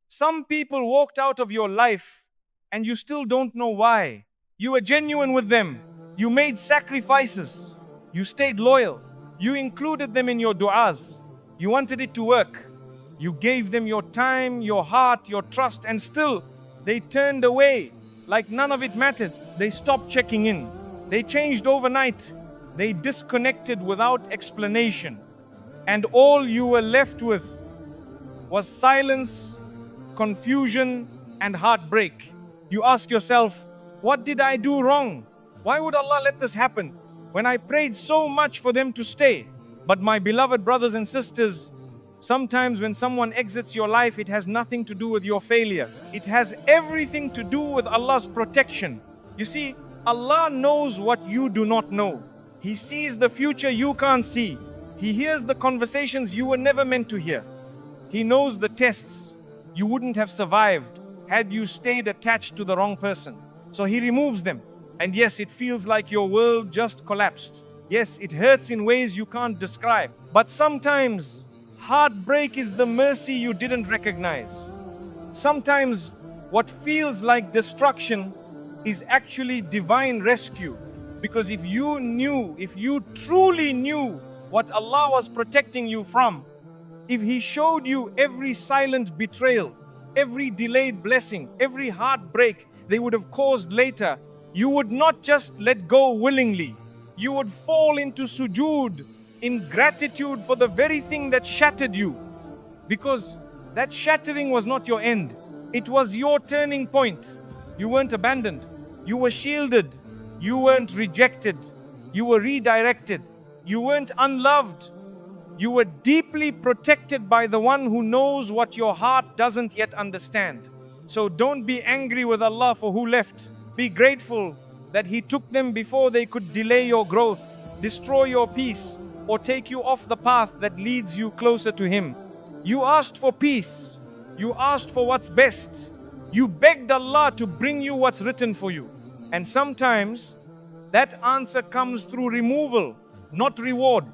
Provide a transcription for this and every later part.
Some people walked out of your life and you still don't know why. You were genuine with them. You made sacrifices. You stayed loyal. You included them in your du'as. You wanted it to work. You gave them your time, your heart, your trust, and still they turned away like none of it mattered. They stopped checking in. They changed overnight. They disconnected without explanation. And all you were left with was silence, confusion, and heartbreak. You ask yourself, what did I do wrong? Why would Allah let this happen when I prayed so much for them to stay? But my beloved brothers and sisters, sometimes when someone exits your life, it has nothing to do with your failure. It has everything to do with Allah's protection. You see, Allah knows what you do not know. He sees the future you can't see. He hears the conversations you were never meant to hear. He knows the tests you wouldn't have survived had you stayed attached to the wrong person. So He removes them. And yes, it feels like your world just collapsed. Yes, it hurts in ways you can't describe. But sometimes heartbreak is the mercy you didn't recognize. Sometimes what feels like destruction is actually divine rescue. Because if you truly knew what Allah was protecting you from, if He showed you every silent betrayal, every delayed blessing, every heartbreak they would have caused later, you would not just let go willingly. You would fall into sujood in gratitude for the very thing that shattered you. Because that shattering was not your end. It was your turning point. You weren't abandoned. You were shielded. You weren't rejected. You were redirected. You weren't unloved. You were deeply protected by the one who knows what your heart doesn't yet understand. So don't be angry with Allah for who left. Be grateful that He took them before they could delay your growth, destroy your peace, or take you off the path that leads you closer to Him. You asked for peace. You asked for what's best. You begged Allah to bring you what's written for you. And sometimes that answer comes through removal, not reward.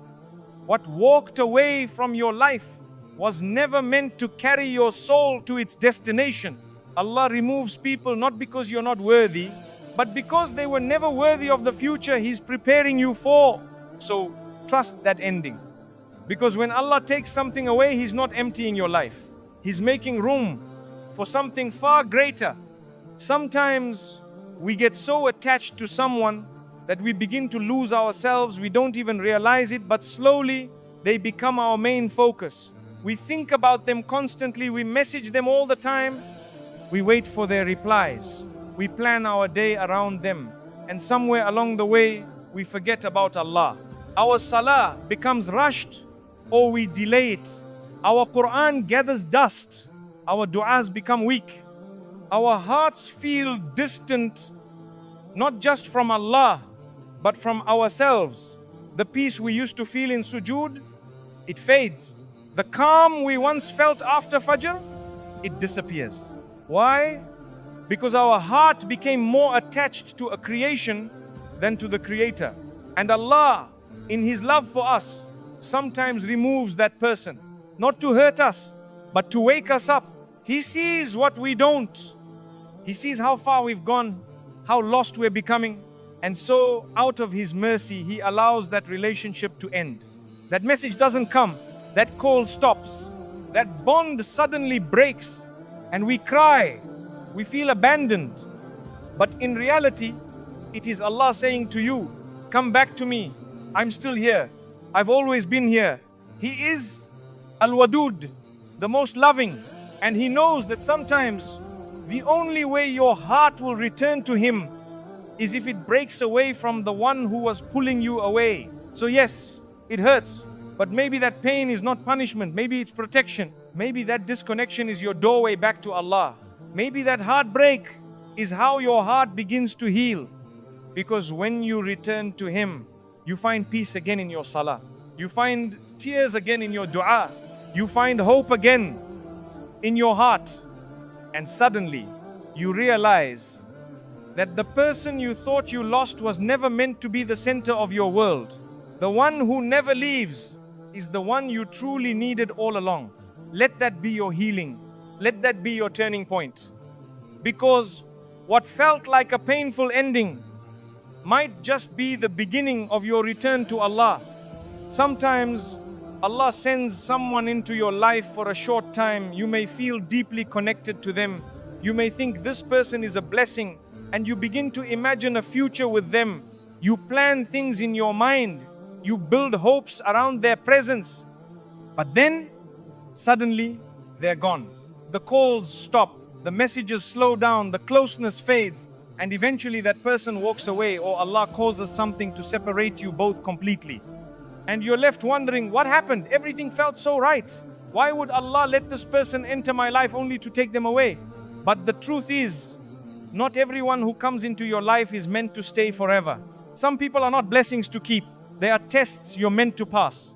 What walked away from your life was never meant to carry your soul to its destination. Allah removes people not because you're not worthy, but because they were never worthy of the future He's preparing you for. So trust that ending. Because when Allah takes something away, He's not emptying your life. He's making room for something far greater. Sometimes we get so attached to someone that we begin to lose ourselves. We don't even realize it, but slowly they become our main focus. We think about them constantly. We message them all the time. We wait for their replies. We plan our day around them. And somewhere along the way, we forget about Allah. Our salah becomes rushed or we delay it. Our Quran gathers dust. Our du'as become weak. Our hearts feel distant, not just from Allah, but from ourselves. The peace we used to feel in sujood, it fades. The calm we once felt after Fajr, it disappears. Why? Because our heart became more attached to a creation than to the Creator. And Allah, in His love for us, sometimes removes that person, not to hurt us, but to wake us up. He sees what we don't. He sees how far we've gone, how lost we're becoming. And so, out of His mercy, He allows that relationship to end. That message doesn't come. That call stops. That bond suddenly breaks. And we cry. We feel abandoned. But in reality, it is Allah saying to you, come back to me. I'm still here. I've always been here. He is Al-Wadud, the most loving. And He knows that sometimes the only way your heart will return to Him is if it breaks away from the one who was pulling you away. So yes, it hurts, but maybe that pain is not punishment. Maybe it's protection. Maybe that disconnection is your doorway back to Allah. Maybe that heartbreak is how your heart begins to heal. Because when you return to Him, you find peace again in your salah. You find tears again in your dua. You find hope again in your heart. And suddenly, you realize that the person you thought you lost was never meant to be the center of your world. The one who never leaves is the one you truly needed all along. Let that be your healing. let that be your turning point. Because what felt like a painful ending might just be the beginning of your return to Allah. Sometimes Allah sends someone into your life for a short time. You may feel deeply connected to them. You may think this person is a blessing, and you begin to imagine a future with them. You plan things in your mind. You build hopes around their presence. But then, suddenly, they're gone. The calls stop. The messages slow down. The closeness fades. And eventually that person walks away, or Allah causes something to separate you both completely. And you're left wondering, what happened? Everything felt so right. Why would Allah let this person enter my life only to take them away? But the truth is, not everyone who comes into your life is meant to stay forever. Some people are not blessings to keep. They are tests you're meant to pass.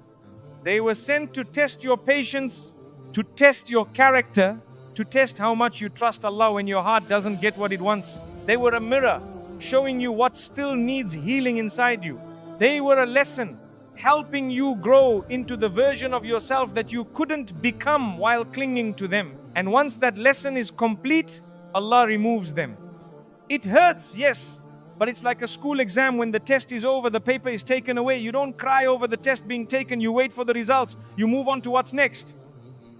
They were sent to test your patience, to test your character, to test how much you trust Allah when your heart doesn't get what it wants. They were a mirror showing you what still needs healing inside you. They were a lesson helping you grow into the version of yourself that you couldn't become while clinging to them. And once that lesson is complete, Allah removes them. It hurts, yes, but it's like a school exam. When the test is over, the paper is taken away. You don't cry over the test being taken. You wait for the results. You move on to what's next.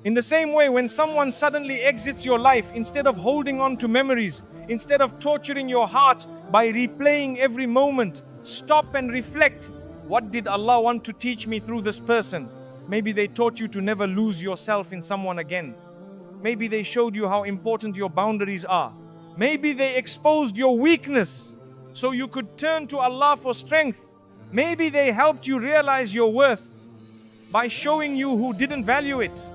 In the same way, when someone suddenly exits your life, instead of holding on to memories, instead of torturing your heart by replaying every moment, stop and reflect. What did Allah want to teach me through this person? Maybe they taught you to never lose yourself in someone again. Maybe they showed you how important your boundaries are. Maybe they exposed your weakness so you could turn to Allah for strength. Maybe they helped you realize your worth by showing you who didn't value it.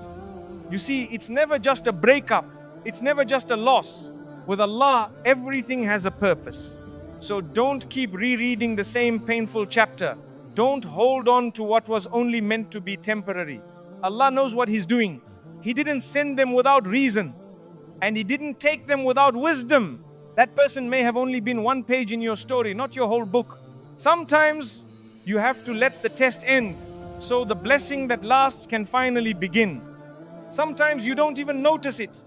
You see, it's never just a breakup. It's never just a loss. With Allah, everything has a purpose. So don't keep rereading the same painful chapter. Don't hold on to what was only meant to be temporary. Allah knows what He's doing. He didn't send them without reason, and He didn't take them without wisdom. That person may have only been one page in your story, not your whole book. Sometimes you have to let the test end so the blessing that lasts can finally begin. Sometimes you don't even notice it,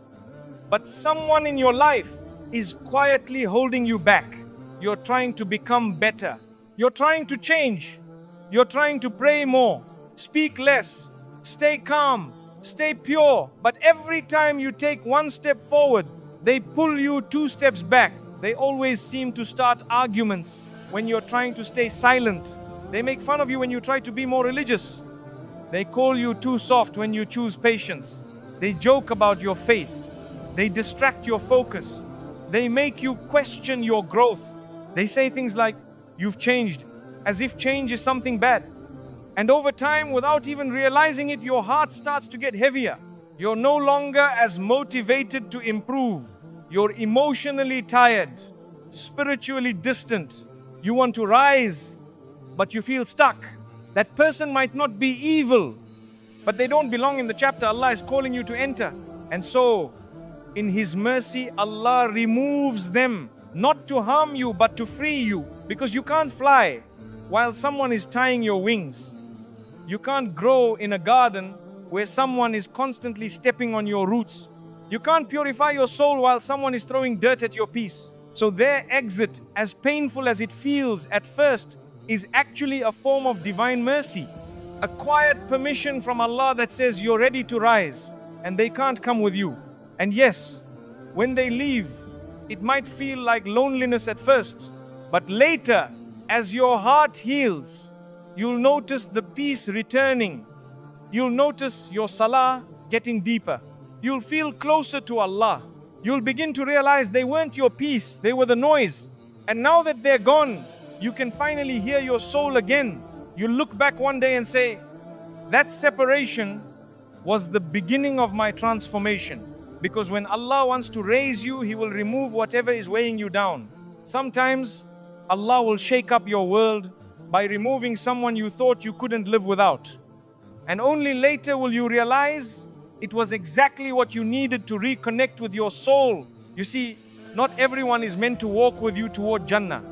but someone in your life is quietly holding you back. You're trying to become better. You're trying to change. You're trying to pray more, speak less, stay calm, stay pure. But every time you take one step forward, they pull you 2 steps back. They always seem to start arguments when you're trying to stay silent. They make fun of you when you try to be more religious. They call you too soft when you choose patience. They joke about your faith. They distract your focus. They make you question your growth. They say things like, "You've changed," as if change is something bad. And over time, without even realizing it, your heart starts to get heavier. You're no longer as motivated to improve. You're emotionally tired, spiritually distant. You want to rise, but you feel stuck. That person might not be evil, but they don't belong in the chapter Allah is calling you to enter. And so, in His mercy, Allah removes them, not to harm you, but to free you. Because you can't fly while someone is tying your wings. You can't grow in a garden where someone is constantly stepping on your roots. You can't purify your soul while someone is throwing dirt at your peace. So their exit, as painful as it feels at first, is actually a form of divine mercy. A quiet permission from Allah that says you're ready to rise, and they can't come with you. And yes, when they leave, it might feel like loneliness at first, but later, as your heart heals, you'll notice the peace returning. You'll notice your salah getting deeper. You'll feel closer to Allah. You'll begin to realize they weren't your peace, they were the noise. And now that they're gone, you can finally hear your soul again. You'll look back one day and say, that separation was the beginning of my transformation. Because when Allah wants to raise you, He will remove whatever is weighing you down. Sometimes Allah will shake up your world by removing someone you thought you couldn't live without. And only later will you realize it was exactly what you needed to reconnect with your soul. You see, not everyone is meant to walk with you toward Jannah.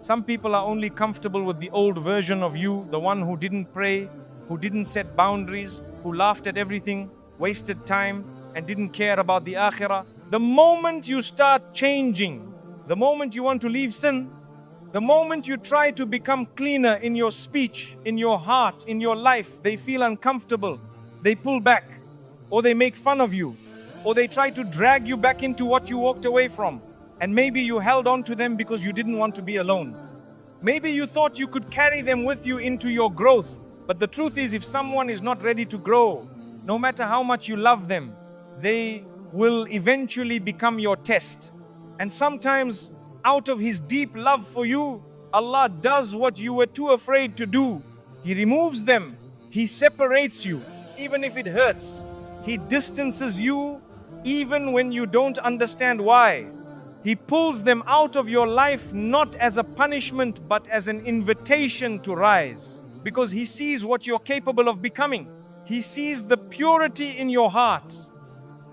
Some people are only comfortable with the old version of you, the one who didn't pray, who didn't set boundaries, who laughed at everything, wasted time, and didn't care about the akhirah. The moment you start changing, the moment you want to leave sin, the moment you try to become cleaner in your speech, in your heart, in your life, they feel uncomfortable. They pull back, or they make fun of you, or they try to drag you back into what you walked away from. And maybe you held on to them because you didn't want to be alone. Maybe you thought you could carry them with you into your growth. But the truth is, if someone is not ready to grow, no matter how much you love them, they will eventually become your test. And sometimes, out of His deep love for you, Allah does what you were too afraid to do. He removes them. He separates you, even if it hurts. He distances you, even when you don't understand why. He pulls them out of your life not as a punishment, but as an invitation to rise. Because He sees what you're capable of becoming. He sees the purity in your heart.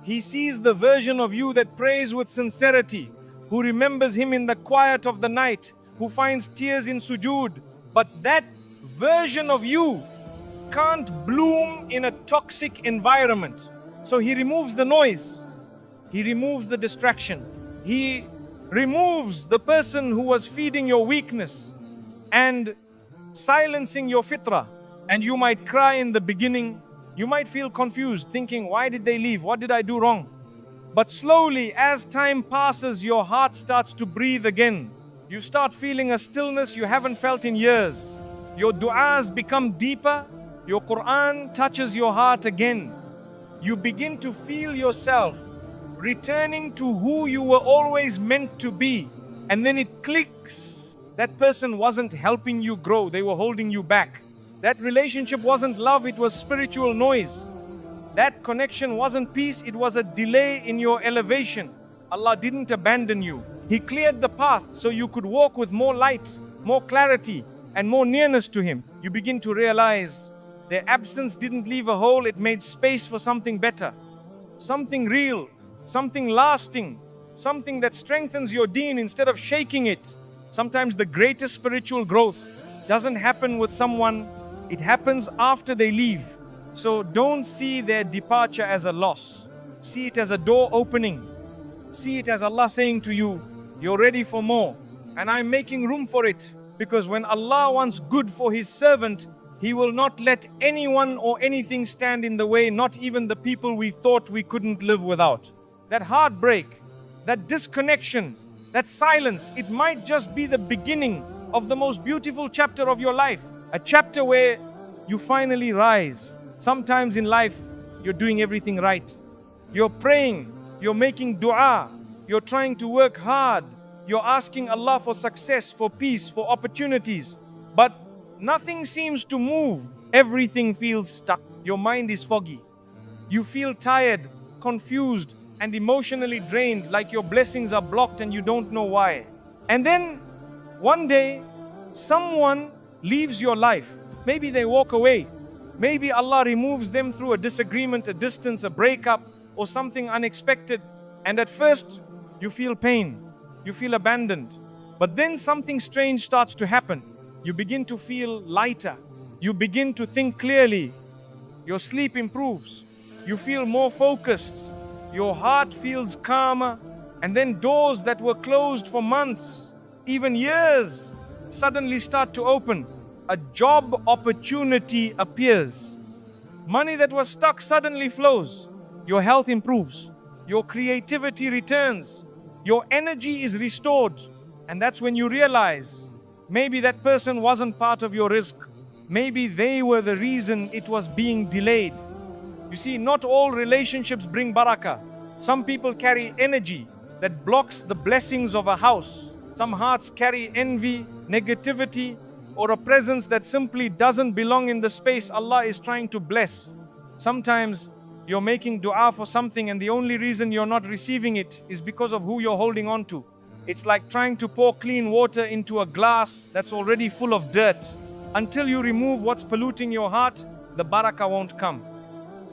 He sees the version of you that prays with sincerity, who remembers Him in the quiet of the night, who finds tears in sujood. But that version of you can't bloom in a toxic environment. So He removes the noise. He removes the distraction. He removes the person who was feeding your weakness and silencing your fitrah. And you might cry in the beginning. You might feel confused, thinking, why did they leave? What did I do wrong? But slowly, as time passes, your heart starts to breathe again. You start feeling a stillness you haven't felt in years. Your du'as become deeper. Your Quran touches your heart again. You begin to feel yourself returning to who you were always meant to be. And then it clicks. That person wasn't helping you grow. They were holding you back. That relationship wasn't love. It was spiritual noise. That connection wasn't peace. It was a delay in your elevation. Allah didn't abandon you. He cleared the path so you could walk with more light, more clarity, and more nearness to Him. You begin to realize their absence didn't leave a hole. It made space for something better, something real, something lasting, something that strengthens your deen instead of shaking it. Sometimes the greatest spiritual growth doesn't happen with someone. It happens after they leave. So don't see their departure as a loss. See it as a door opening. See it as Allah saying to you, you're ready for more, and I'm making room for it. Because when Allah wants good for His servant, He will not let anyone or anything stand in the way, not even the people we thought we couldn't live without. That heartbreak, that disconnection, that silence, it might just be the beginning of the most beautiful chapter of your life. A chapter where you finally rise. Sometimes in life, you're doing everything right. You're praying, you're making dua, you're trying to work hard, you're asking Allah for success, for peace, for opportunities. But nothing seems to move. Everything feels stuck. Your mind is foggy. You feel tired, confused, and emotionally drained, like your blessings are blocked and you don't know why. And then, one day, someone leaves your life. Maybe they walk away. Maybe Allah removes them through a disagreement, a distance, a breakup, or something unexpected. And at first, you feel pain. You feel abandoned. But then something strange starts to happen. You begin to feel lighter. You begin to think clearly. Your sleep improves. You feel more focused. Your heart feels calmer. And then doors that were closed for months, even years, suddenly start to open. A job opportunity appears. Money that was stuck suddenly flows. Your health improves. Your creativity returns. Your energy is restored. And that's when you realize, maybe that person wasn't part of your rizq. Maybe they were the reason it was being delayed. You see, not all relationships bring barakah. Some people carry energy that blocks the blessings of a house. Some hearts carry envy, negativity, or a presence that simply doesn't belong in the space Allah is trying to bless. Sometimes you're making dua for something and the only reason you're not receiving it is because of who you're holding on to. It's like trying to pour clean water into a glass that's already full of dirt. Until you remove what's polluting your heart, the barakah won't come.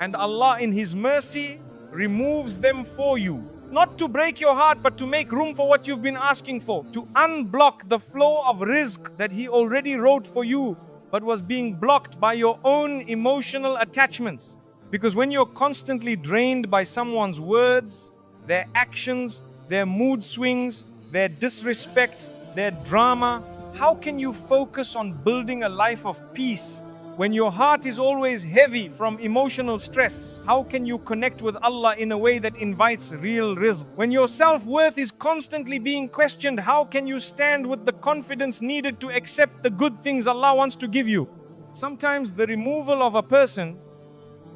And Allah in His mercy removes them for you. Not to break your heart, but to make room for what you've been asking for. To unblock the flow of rizq that He already wrote for you, but was being blocked by your own emotional attachments. Because when you're constantly drained by someone's words, their actions, their mood swings, their disrespect, their drama, how can you focus on building a life of peace when your heart is always heavy from emotional stress? How can you connect with Allah in a way that invites real rizq? When your self-worth is constantly being questioned, how can you stand with the confidence needed to accept the good things Allah wants to give you? Sometimes the removal of a person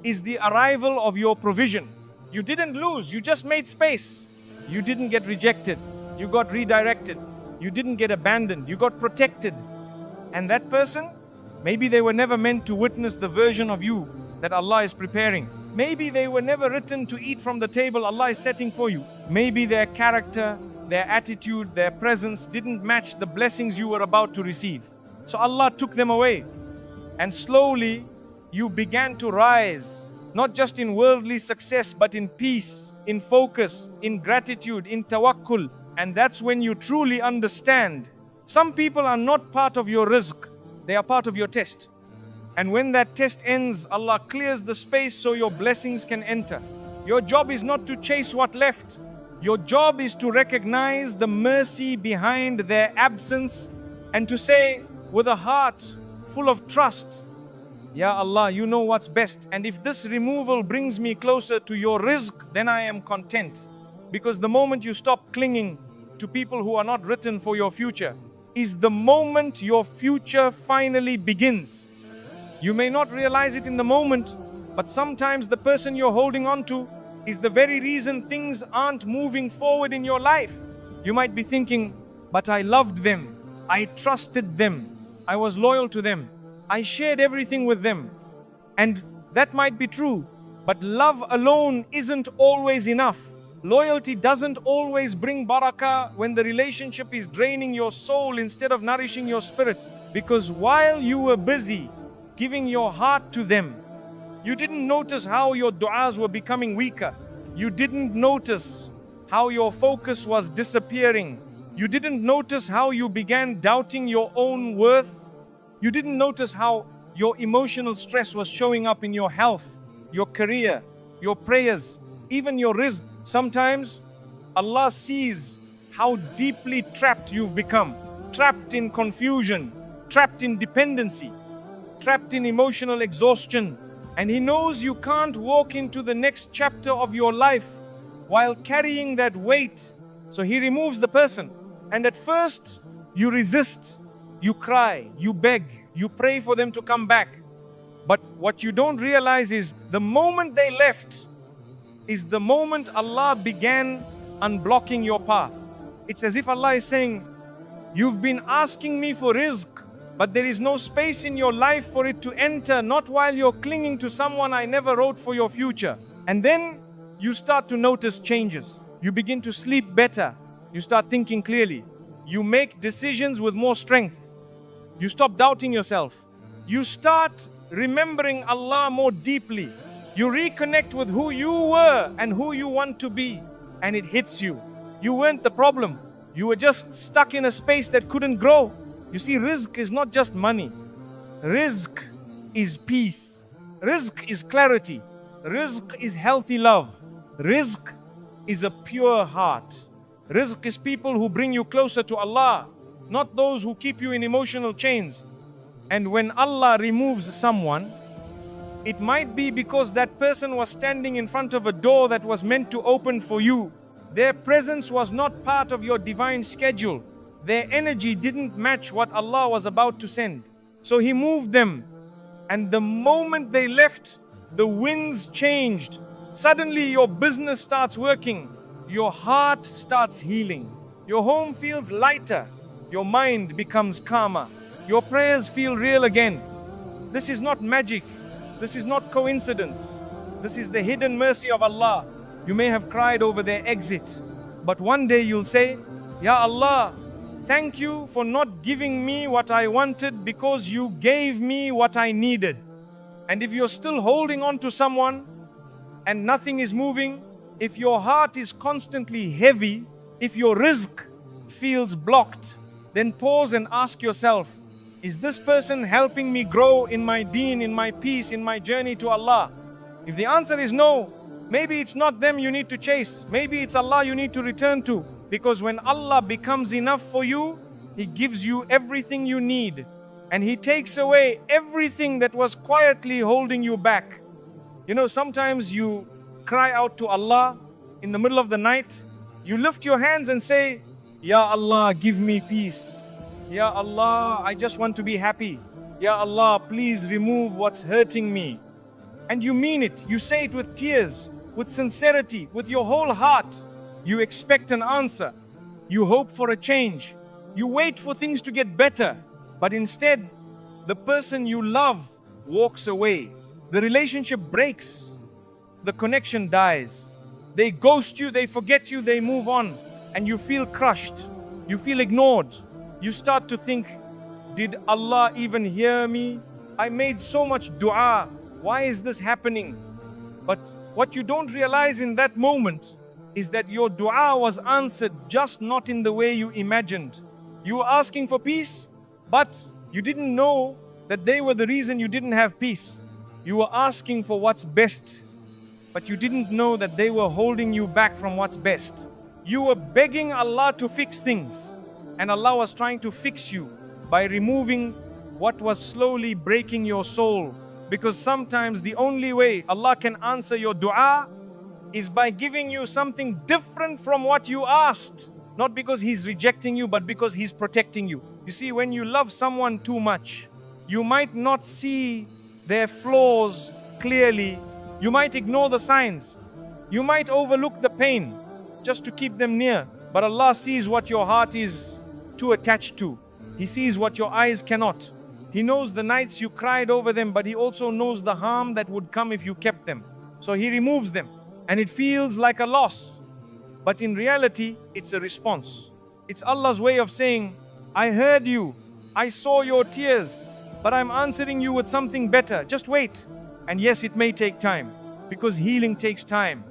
is the arrival of your provision. You didn't lose, you just made space. You didn't get rejected, you got redirected. You didn't get abandoned, you got protected. And that person, maybe they were never meant to witness the version of you that Allah is preparing. Maybe they were never written to eat from the table Allah is setting for you. Maybe their character, their attitude, their presence didn't match the blessings you were about to receive. So Allah took them away. And slowly, you began to rise, not just in worldly success, but in peace, in focus, in gratitude, in tawakkul. And that's when you truly understand. Some people are not part of your rizq, they are part of your test. And when that test ends, Allah clears the space so your blessings can enter. Your job is not to chase what left. Your job is to recognize the mercy behind their absence and to say with a heart full of trust, Ya Allah, you know what's best. And if this removal brings me closer to your rizq, then I am content. Because the moment you stop clinging to people who are not written for your future is the moment your future finally begins. You may not realize it in the moment, but sometimes the person you're holding on to is the very reason things aren't moving forward in your life. You might be thinking, but I loved them, I trusted them, I was loyal to them, I shared everything with them. And that might be true, but love alone isn't always enough. Loyalty doesn't always bring barakah when the relationship is draining your soul instead of nourishing your spirit. Because while you were busy giving your heart to them, you didn't notice how your du'as were becoming weaker. You didn't notice how your focus was disappearing. You didn't notice how you began doubting your own worth. You didn't notice how your emotional stress was showing up in your health, your career, your prayers, even your rizq. Sometimes Allah sees how deeply trapped you've become, trapped in confusion, trapped in dependency, trapped in emotional exhaustion. And He knows you can't walk into the next chapter of your life while carrying that weight. So He removes the person. And at first, you resist, you cry, you beg, you pray for them to come back. But what you don't realize is the moment they left is the moment Allah began unblocking your path. It's as if Allah is saying, you've been asking me for rizq, but there is no space in your life for it to enter, not while you're clinging to someone I never wrote for your future. And then you start to notice changes. You begin to sleep better. You start thinking clearly. You make decisions with more strength. You stop doubting yourself. You start remembering Allah more deeply. You reconnect with who you were and who you want to be. And it hits you. You weren't the problem. You were just stuck in a space that couldn't grow. You see, rizq is not just money. Rizq is peace. Rizq is clarity. Rizq is healthy love. Rizq is a pure heart. Rizq is people who bring you closer to Allah, not those who keep you in emotional chains. And when Allah removes someone, it might be because that person was standing in front of a door that was meant to open for you. Their presence was not part of your divine schedule. Their energy didn't match what Allah was about to send. So He moved them. And the moment they left, the winds changed. Suddenly your business starts working. Your heart starts healing. Your home feels lighter. Your mind becomes calmer. Your prayers feel real again. This is not magic. This is not coincidence. This is the hidden mercy of Allah. You may have cried over their exit, but one day you'll say, Ya Allah, thank you for not giving me what I wanted because you gave me what I needed. And if you're still holding on to someone and nothing is moving, if your heart is constantly heavy, if your rizq feels blocked, then pause and ask yourself, is this person helping me grow in my deen, in my peace, in my journey to Allah? If the answer is no, maybe it's not them you need to chase. Maybe it's Allah you need to return to. Because when Allah becomes enough for you, He gives you everything you need. And He takes away everything that was quietly holding you back. You know, sometimes you cry out to Allah in the middle of the night. You lift your hands and say, Ya Allah, give me peace. Ya Allah, I just want to be happy. Ya Allah, please remove what's hurting me. And you mean it. You say it with tears, with sincerity, with your whole heart. You expect an answer. You hope for a change. You wait for things to get better. But instead, the person you love walks away. The relationship breaks. The connection dies. They ghost you, they forget you, they move on. And you feel crushed. You feel ignored. You start to think, did Allah even hear me? I made so much dua. Why is this happening? But what you don't realize in that moment is that your dua was answered, just not in the way you imagined. You were asking for peace, but you didn't know that they were the reason you didn't have peace. You were asking for what's best, but you didn't know that they were holding you back from what's best. You were begging Allah to fix things, and Allah was trying to fix you by removing what was slowly breaking your soul. Because sometimes the only way Allah can answer your dua is by giving you something different from what you asked. Not because He's rejecting you, but because He's protecting you. You see, when you love someone too much, you might not see their flaws clearly. You might ignore the signs. You might overlook the pain just to keep them near. But Allah sees what your heart is too attached to. He sees what your eyes cannot. He knows the nights you cried over them, but He also knows the harm that would come if you kept them. So He removes them. And it feels like a loss. But in reality, it's a response. It's Allah's way of saying, I heard you. I saw your tears. But I'm answering you with something better. Just wait. And yes, it may take time. Because healing takes time.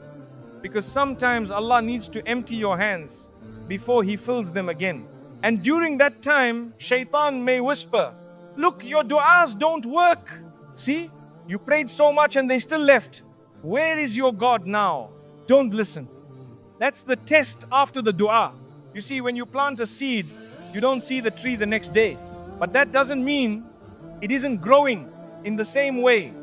Because sometimes Allah needs to empty your hands before He fills them again. And during that time, Shaitan may whisper, look, your du'as don't work. See, you prayed so much and they still left. Where is your God now? Don't listen. That's the test after the dua. You see, when you plant a seed, you don't see the tree the next day. But that doesn't mean it isn't growing in the same way.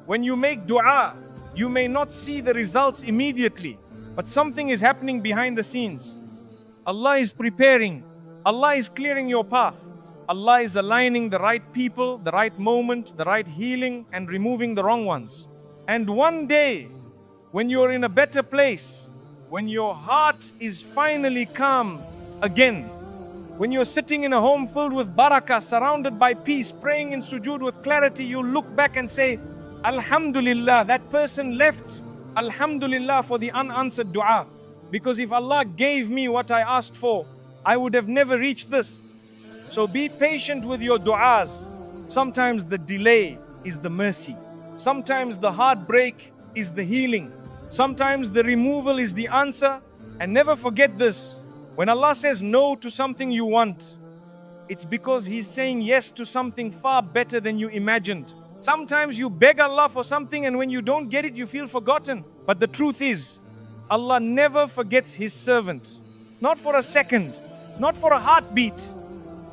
When you make dua, you may not see the results immediately, but something is happening behind the scenes. Allah is preparing. Allah is clearing your path. Allah is aligning the right people, the right moment, the right healing, and removing the wrong ones. And one day, when you're in a better place, when your heart is finally calm again, when you're sitting in a home filled with barakah, surrounded by peace, praying in sujood with clarity, you'll look back and say, Alhamdulillah, that person left. Alhamdulillah for the unanswered dua. Because if Allah gave me what I asked for, I would have never reached this. So be patient with your du'as. Sometimes the delay is the mercy. Sometimes the heartbreak is the healing. Sometimes the removal is the answer. And never forget this. When Allah says no to something you want, it's because He's saying yes to something far better than you imagined. Sometimes you beg Allah for something and when you don't get it, you feel forgotten. But the truth is, Allah never forgets His servant. Not for a second, not for a heartbeat.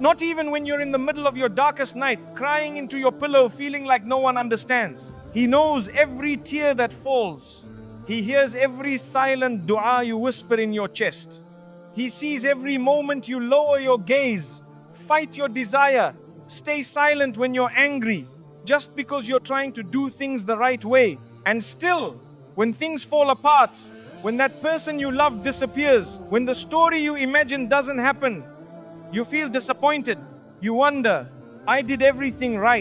Not even when you're in the middle of your darkest night, crying into your pillow, feeling like no one understands. He knows every tear that falls. He hears every silent dua you whisper in your chest. He sees every moment you lower your gaze, fight your desire, stay silent when you're angry, just because you're trying to do things the right way. And still, when things fall apart, when that person you love disappears, when the story you imagine doesn't happen, you feel disappointed. You wonder, I did everything right.